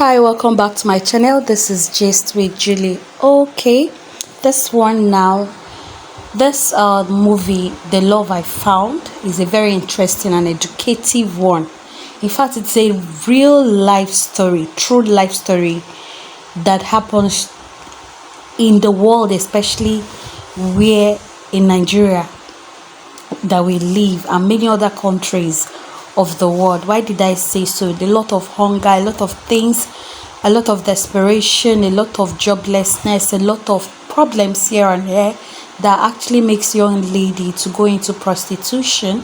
Hi, welcome back to my channel. This is Gist with Julie. Okay, this one now, this movie, The Love I Found, is a very interesting and educative one. In fact, it's a real life story, true life story that happens in the world, especially where in Nigeria that we live and many other countries of the world. Why did I say so? A lot of hunger, a lot of things, a lot of desperation, a lot of joblessness, a lot of problems here and there that actually makes young lady to go into prostitution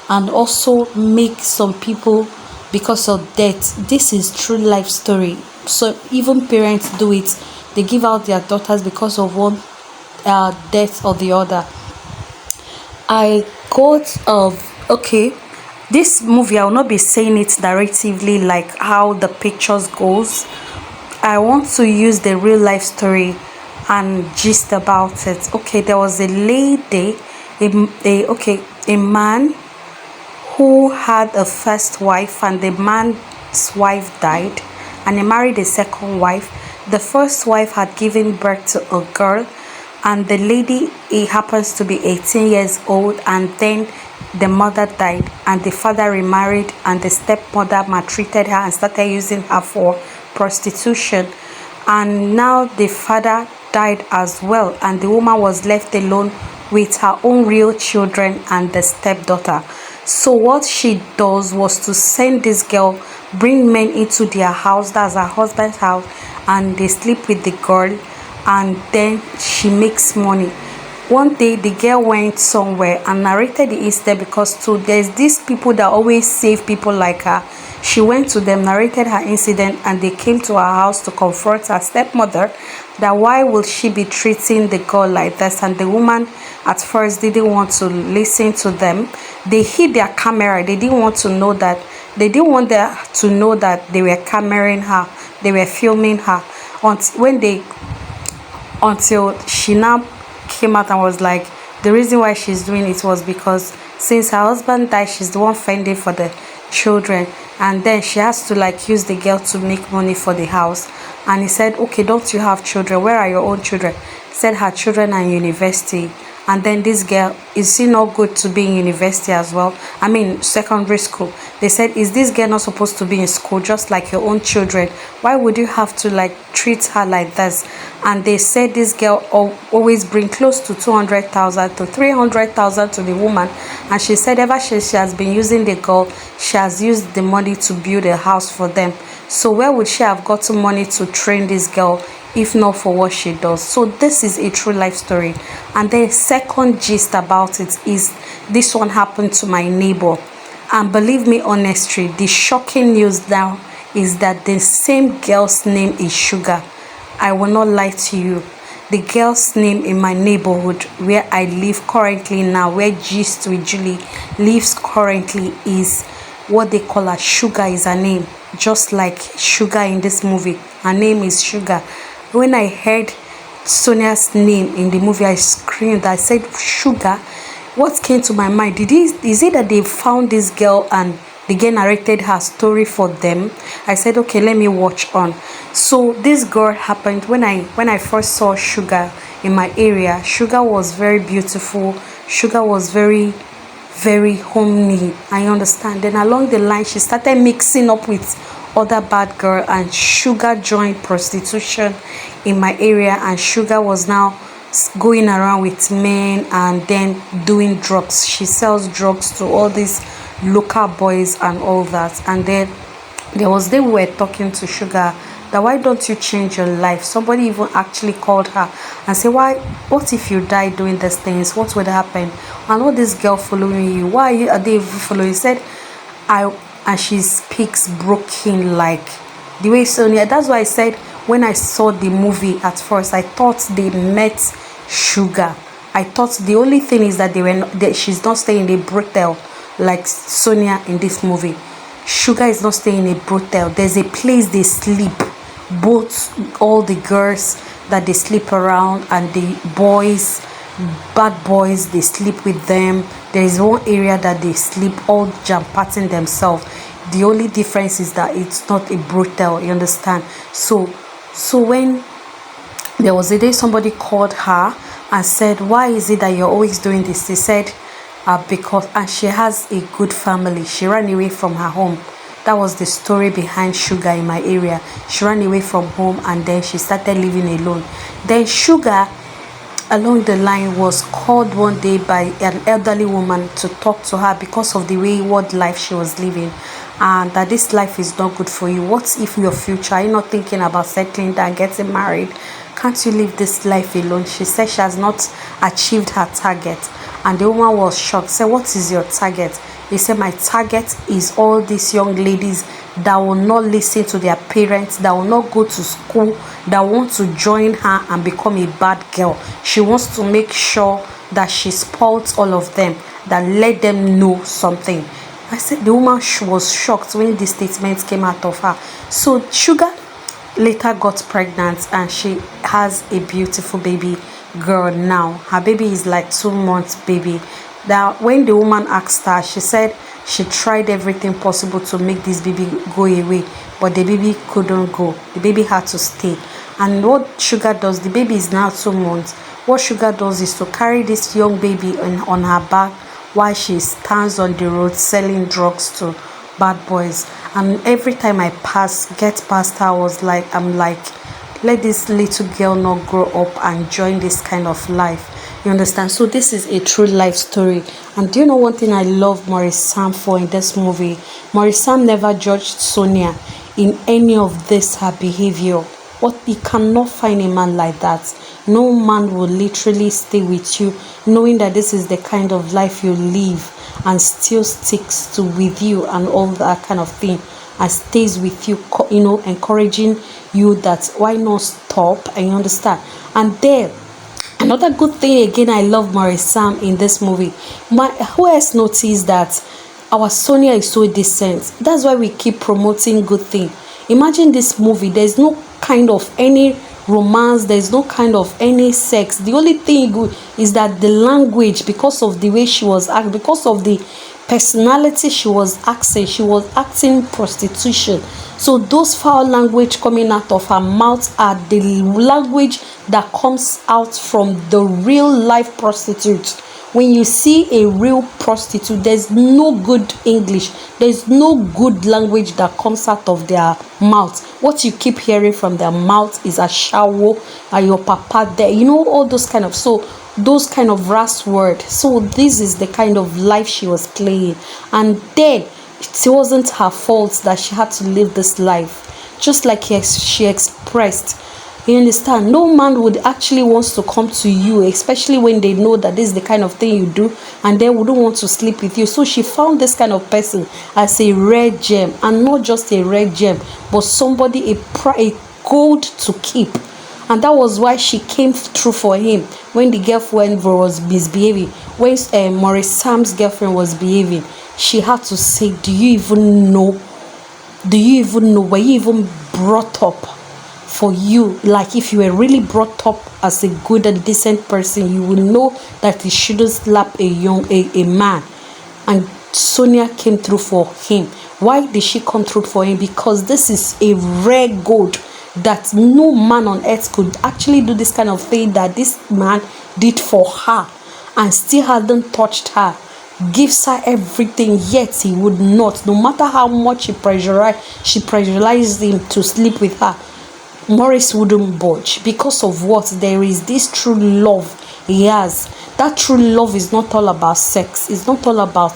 and also make some people because of debt. This is true life story. So even parents do it. They give out their daughters because of one death or the other. I got okay, this movie, I will not be saying it narratively like how the pictures goes. I want to use the real life story and gist about it. Okay, there was a lady, a man who had a first wife, and the man's wife died, and he married a second wife. The first wife had given birth to a girl, and the lady, it happens to be 18 years old, and then the mother died, and the father remarried, and the stepmother maltreated her and started using her for prostitution. And now the father died as well, and the woman was left alone with her own real children and the stepdaughter. So what she does was to send this girl, bring men into their house, that's her husband's house, and they sleep with the girl, and then she makes money. One day the girl went somewhere and narrated the incident because there's these people that always save people like her. She went to them, narrated her incident, and they came to her house to confront her stepmother that why will she be treating the girl like this. And the woman at first didn't want to listen to them. They hid their camera. They didn't want to know that. They didn't want her to know that they were cameraing her. They were filming her until she now came out and was like, the reason why she's doing it was because since her husband died, she's the one fending for the children, and then she has to like use the girl to make money for the house. And he said, okay, don't you have children? Where are your own children? He said her children are in university. And then this girl, is she not good to be in university as well? I mean secondary school. They said, is this girl not supposed to be in school just like your own children? Why would you have to like treat her like this? And they said this girl always bring close to 200,000 to 300,000 to the woman. And she said ever since she has been using the girl, she has used the money to build a house for them. So where would she have gotten money to train this girl if not for what she does? So this is a true life story. And the second gist about it is this one happened to my neighbor, and believe me honestly, the shocking news now is that the same girl's name is Sugar. I will not lie to you. The girl's name in my neighborhood where I live currently now, where Gist with Julie lives currently, is what they call her. Sugar is her name, just like Sugar in this movie. Her name is Sugar. When I heard Sonia's name in the movie, I screamed. I said, Sugar. What came to my mind? Is it that they found this girl and the girl narrated her story for them? I said, okay, let me watch on. So this girl happened when I first saw Sugar in my area. Sugar was very beautiful. Sugar was very, very homely. I understand. Then along the line, she started mixing up with other bad girl, and Sugar joined prostitution in my area, and Sugar was now going around with men and then doing drugs. She sells drugs to all these local boys and all that. And then there was day we were talking to Sugar that why don't you change your life? Somebody even actually called her and said, what if you die doing these things? What would happen? I know this girl following you. Why are they following you? He said, and she speaks broken like the way Sonia. That's why I said when I saw the movie at first, I thought they met Sugar. I thought the only thing is that she's not staying in a brothel like Sonia in this movie. Sugar is not staying in a brothel. There's a place they sleep. All the girls that they sleep around and the boys, bad boys, they sleep with them. There is one area that they sleep all jam-patting themselves. The only difference is that it's not a brutal, you understand? So when there was a day somebody called her and said, why is it that you're always doing this? They said, because, and she has a good family. She ran away from her home. That was the story behind Sugar in my area. She ran away from home and then she started living alone. Then Sugar, along the line, was called one day by an elderly woman to talk to her because of the wayward life she was living, and that this life is not good for you. What if your future, are you not thinking about settling down, getting married? Can't you live this life alone? She said she has not achieved her target, and the woman was shocked. Said, what is your target? He said, my target is all these young ladies that will not listen to their parents, that will not go to school, that want to join her and become a bad girl. She wants to make sure that she spoils all of them, that let them know something. I said the woman was shocked when this statement came out of her. So Sugar later got pregnant and she has a beautiful baby girl now. Her baby is like 2 months baby. Now when the woman asked her, she said she tried everything possible to make this baby go away, but the baby couldn't go. The baby had to stay. And what Sugar does, the baby is now 2 months. What Sugar does is to carry this young baby on her back while she stands on the road selling drugs to bad boys. And every time I get past her, I'm like, let this little girl not grow up and join this kind of life. You understand? So this is a true life story. And do you know one thing I love Maurice Sam for in this movie? Maurice Sam never judged Sonia in any of this her behavior. What, you cannot find a man like that. No man will literally stay with you knowing that this is the kind of life you live and still sticks with you and all that kind of thing, and stays with you, encouraging you that why not stop, and you understand. And then another good thing again, I love Maurice Sam in this movie. Who else noticed that our Sonia is so decent? That's why we keep promoting good thing. Imagine this movie, there's no kind of any romance, there's no kind of any sex. The only thing good is that the language, because of the way she was acting, because of the personality she was acting prostitution. So those foul language coming out of her mouth are the language that comes out from the real life prostitute. When you see a real prostitute, there's no good English, there's no good language that comes out of their mouth. What you keep hearing from their mouth is a shower, your papa there, all those kind of, so those kind of rash words. So this is the kind of life she was playing, and then it wasn't her fault that she had to live this life, just like she expressed. You understand? No man would actually wants to come to you, especially when they know that this is the kind of thing you do, and they wouldn't want to sleep with you. So she found this kind of person as a rare gem, and not just a rare gem, but somebody, a gold to keep. And that was why she came through for him when the girlfriend was misbehaving, when Maurice Sam's girlfriend was behaving. She had to say, do you even know, were you even brought up for you? Like, if you were really brought up as a good and decent person, you will know that you shouldn't slap a man. And Sonia came through for him. Why did she come through for him? Because this is a rare gold that no man on earth could actually do this kind of thing that this man did for her, and still hadn't touched her, gives her everything, yet he would not, no matter how much she pressurized him to sleep with her. Maurice wouldn't budge. Because of what? There is this true love he has. That true love is not all about sex. It's not all about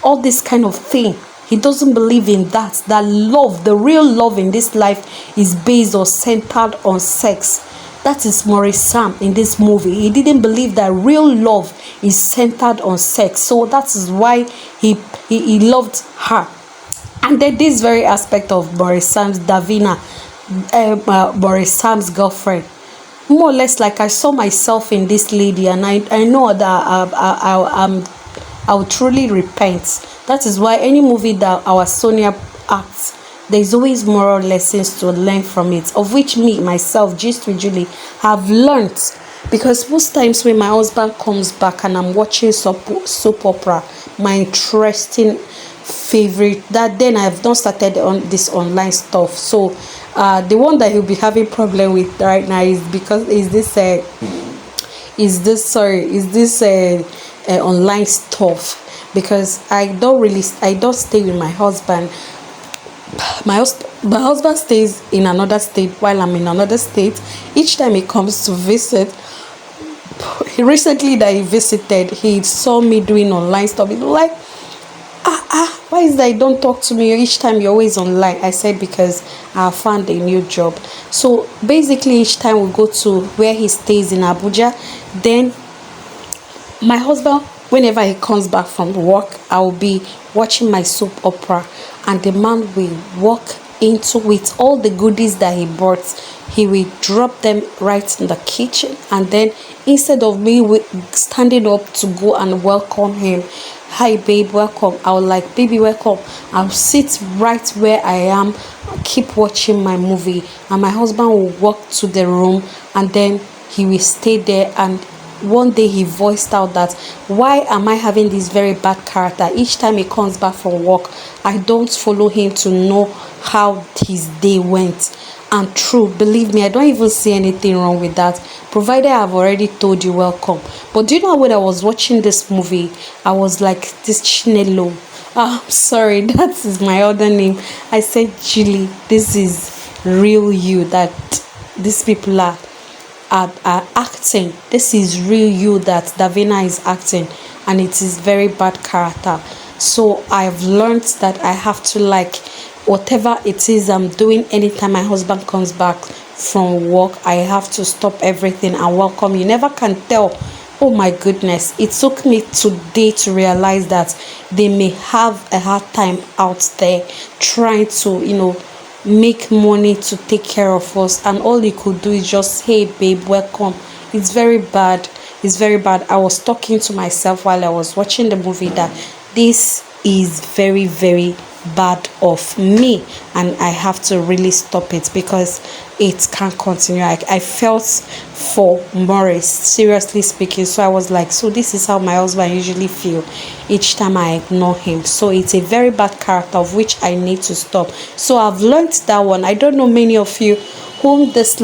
all this kind of thing. He doesn't believe in that. That love, the real love in this life, is based or centered on sex. That is Maurice Sam in this movie. He didn't believe that real love is centered on sex. So that is why he loved her. And then this very aspect of Maurice Sam's Davina, Maurice Sam's girlfriend, more or less, like, I saw myself in this lady, and I know that I will truly repent. That is why any movie that our Sonia acts, there's always moral lessons to learn from it, of which me, myself, just usually have learned. Because most times when my husband comes back and I'm watching soap opera, my interesting favorite. That then I've not started on this online stuff. So the one that he'll be having problem with right now is because is this online stuff, because I don't stay with my husband. My husband stays in another state while I'm in another state. Each time he comes to visit, recently that he visited, he saw me doing online stuff. He was like, why is that you don't talk to me each time, you're always online? I said, because I found a new job. So basically each time we go to where he stays in Abuja, then my husband, whenever he comes back from work, I will be watching my soap opera, and the man will walk into with all the goodies that he brought. He will drop them right in the kitchen, and then instead of me standing up to go and welcome him, hi babe, welcome, I'll like, baby, welcome, I'll sit right where I am, keep watching my movie, and my husband will walk to the room, and then he will stay there. And one day he voiced out that, why am I having this very bad character? Each time he comes back from work, I don't follow him to know how his day went. And true, believe me, I don't even see anything wrong with that, provided I've already told you welcome. But do you know, when I was watching this movie, I was like, this Chinelo, I'm sorry, that is my other name. I said, Julie, this is real you that these people are acting. This is real you that Davina is acting, and it is very bad character. So I've learned that I have to like whatever it is I'm doing. Anytime my husband comes back from work, I have to stop everything and welcome. You never can tell. Oh my goodness, it took me today to realize that they may have a hard time out there trying to, make money to take care of us, and all he could do is just, hey babe, welcome. It's very bad. It's very bad. I was talking to myself while I was watching the movie that this is very, very bad of me, and I have to really stop it, because it can't continue. I felt for Maurice, seriously speaking. So I was like, so this is how my husband usually feel each time I ignore him. So it's a very bad character of which I need to stop. So I've learned that one. I don't know many of you whom this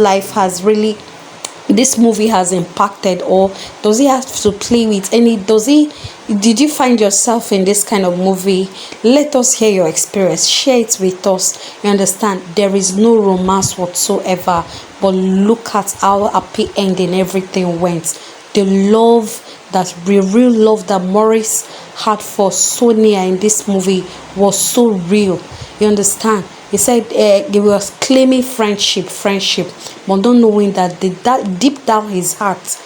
movie has impacted, or does he have to play with any, did you find yourself in this kind of movie? Let us hear your experience, share it with us. You understand, there is no romance whatsoever, but look at how happy ending everything went. The love, that real love that Maurice had for Sonia in this movie was so real. You understand? He said he was claiming friendship, but not knowing that deep down his heart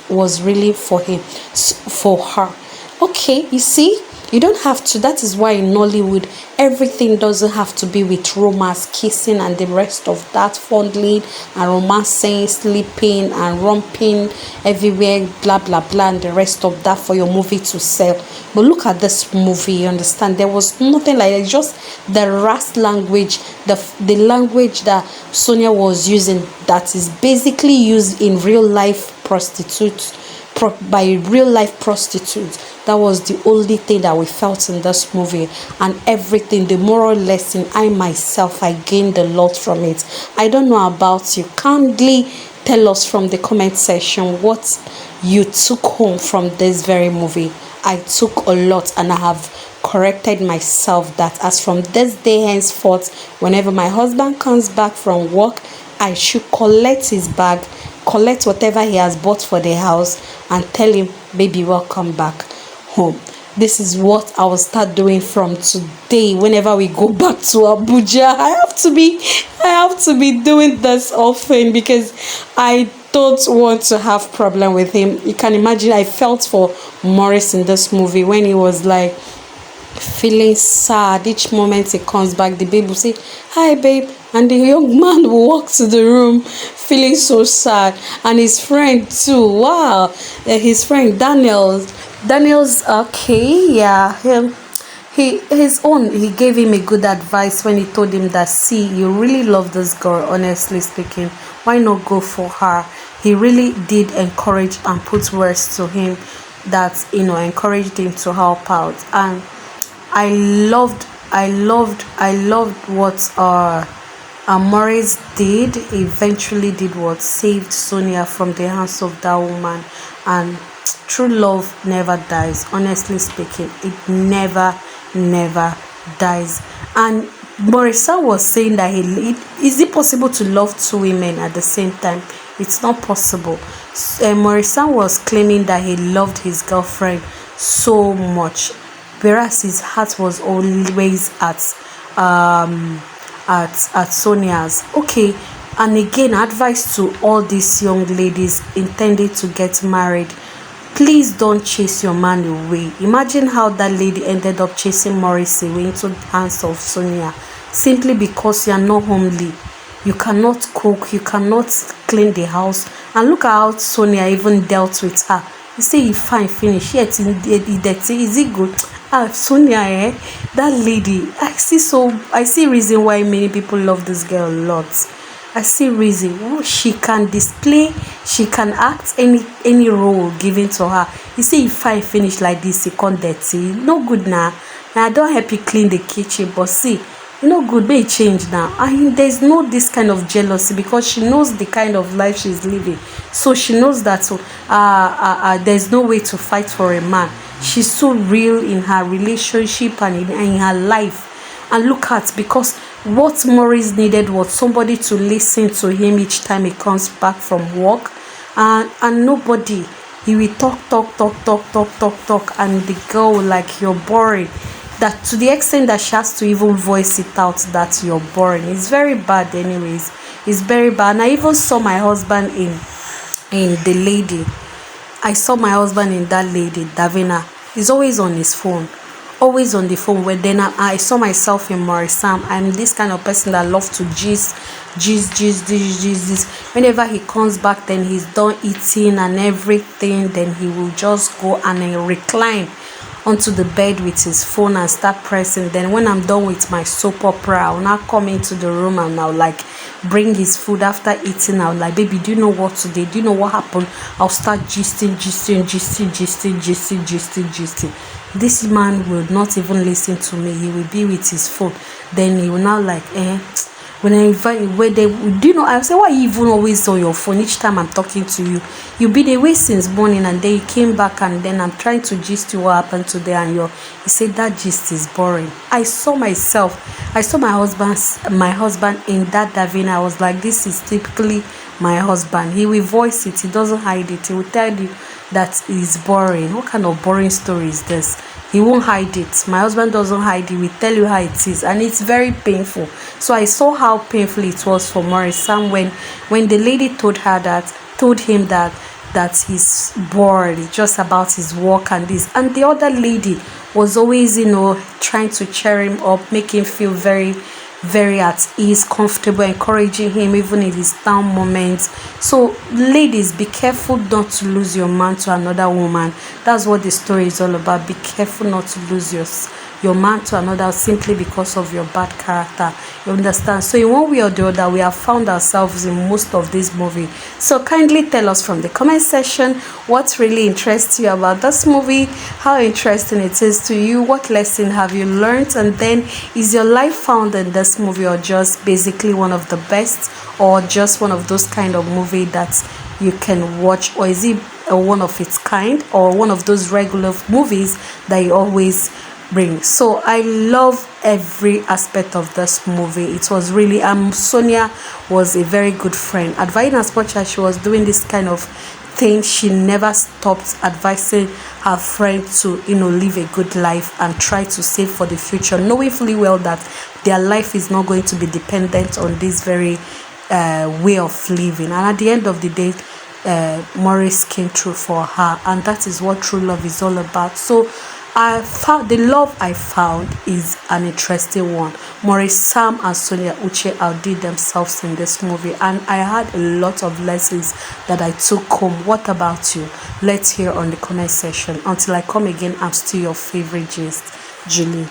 was really for him, for her. Okay, you see, you don't have to. That is why in Nollywood, everything doesn't have to be with romance, kissing, and the rest of that, fondling and romancing, sleeping and romping everywhere, blah blah blah, and the rest of that for your movie to sell. But look at this movie, you understand? There was nothing like it, just the ras language, the language that Sonia was using, that is basically used in real life prostitutes. By real life prostitutes. That was the only thing that we felt in this movie, and everything, the moral lesson, I gained a lot from it. I don't know about you. Kindly tell us from the comment section what you took home from this very movie. I took a lot, and I have corrected myself that as from this day henceforth, whenever my husband comes back from work, I should collect his bag, collect whatever he has bought for the house, and tell him, baby, welcome back home. This is what I will start doing from today. Whenever we go back to Abuja, I have to be doing this often, because I don't want to have problem with him. You can imagine, I felt for Maurice in this movie when he was like feeling sad. Each moment he comes back, the babe will say, hi babe, and the young man will walk to the room feeling so sad. And his friend too, wow, his friend Daniel's okay, yeah, he gave him a good advice when he told him that, see, you really love this girl, honestly speaking, why not go for her? He really did encourage and put words to him that encouraged him to help out. And I loved what Maurice did. Eventually did what saved Sonia from the hands of that woman. And true love never dies. Honestly speaking, it never dies. And Maurice was saying that is it possible to love two women at the same time? It's not possible. Maurice was claiming that he loved his girlfriend so much, whereas his heart was always um at Sonia's. Okay, and again, advice to all these young ladies intending to get married: please don't chase your man away. Imagine how that lady ended up chasing Maurice away into the hands of Sonia, simply because you are not homely. You cannot cook, you cannot clean the house. And look at how Sonia even dealt with her. You say you fine finish, yet in dirty. Is it good? Ah, Sonia, that lady. I see reason why many people love this girl a lot. I see reason. Oh, she can display, she can act any role given to her. You see, if I finish like this, you can't dirty. No good now. Now I don't help you clean the kitchen, but see, no good, may change now. And there's no this kind of jealousy, because she knows the kind of life she's living. So she knows that there's no way to fight for a man. She's so real in her relationship and in her life. And look at, because what Maurice needed was somebody to listen to him each time he comes back from work, and nobody. He will talk, and the girl will like, you're boring. That to the extent that she has to even voice it out that you're boring. It's very bad anyways. It's very bad. And I even saw my husband in the lady. I saw my husband in that lady, Davina. He's always on his phone. Always on the phone. Where then I saw myself in Maurice. I'm this kind of person that loves to gist. Whenever he comes back, then he's done eating and everything, then he will just go and recline onto the bed with his phone and start pressing. Then when I'm done with my soap opera, I'll now come into the room and I'll like bring his food after eating. I'll like, baby, do you know what today? Do you know what happened? I'll start gisting. This man will not even listen to me. He will be with his phone. Then he will now like, when I invite you, where they do you know, I say, why you even always on your phone each time I'm talking to you? You've been away since morning, and then you came back, and then I'm trying to gist you what happened today, and he said that gist is boring. I saw my husband in that Davina. I was like, this is typically my husband. He will voice it, he doesn't hide it. He will tell you that is boring. What kind of boring story is this? He won't hide it. My husband doesn't hide it. We tell you how it is, and it's very painful. So I saw how painful it was for Maurice when the lady told him that he's bored. It's just about his work and this, and the other lady was always trying to cheer him up, make him feel very very at ease, comfortable, encouraging him even in his down moments. So ladies, be careful not to lose your man to another woman. That's what the story is all about. Be careful not to lose your man to another simply because of your bad character. You understand? So in one way or the other, we have found ourselves in most of this movie. So kindly tell us from the comment section what really interests you about this movie, how interesting it is to you, what lesson have you learned, and then is your life found in this movie, or just basically one of the best, or just one of those kind of movie that you can watch, or is it one of its kind, or one of those regular movies that you always bring? So I love every aspect of this movie. It was really Sonia was a very good friend. Advising as much as she was doing this kind of thing, she never stopped advising her friend to live a good life and try to save for the future, knowing fully well that their life is not going to be dependent on this very way of living. And at the end of the day, Maurice came through for her, and that is what true love is all about. So I found the love I found is an interesting one. Maurice, Sam, and Sonia Uche outdid themselves in this movie, and I had a lot of lessons that I took home. What about you? Let's hear on the comment section. Until I come again, I'm still your favorite gist, Julie.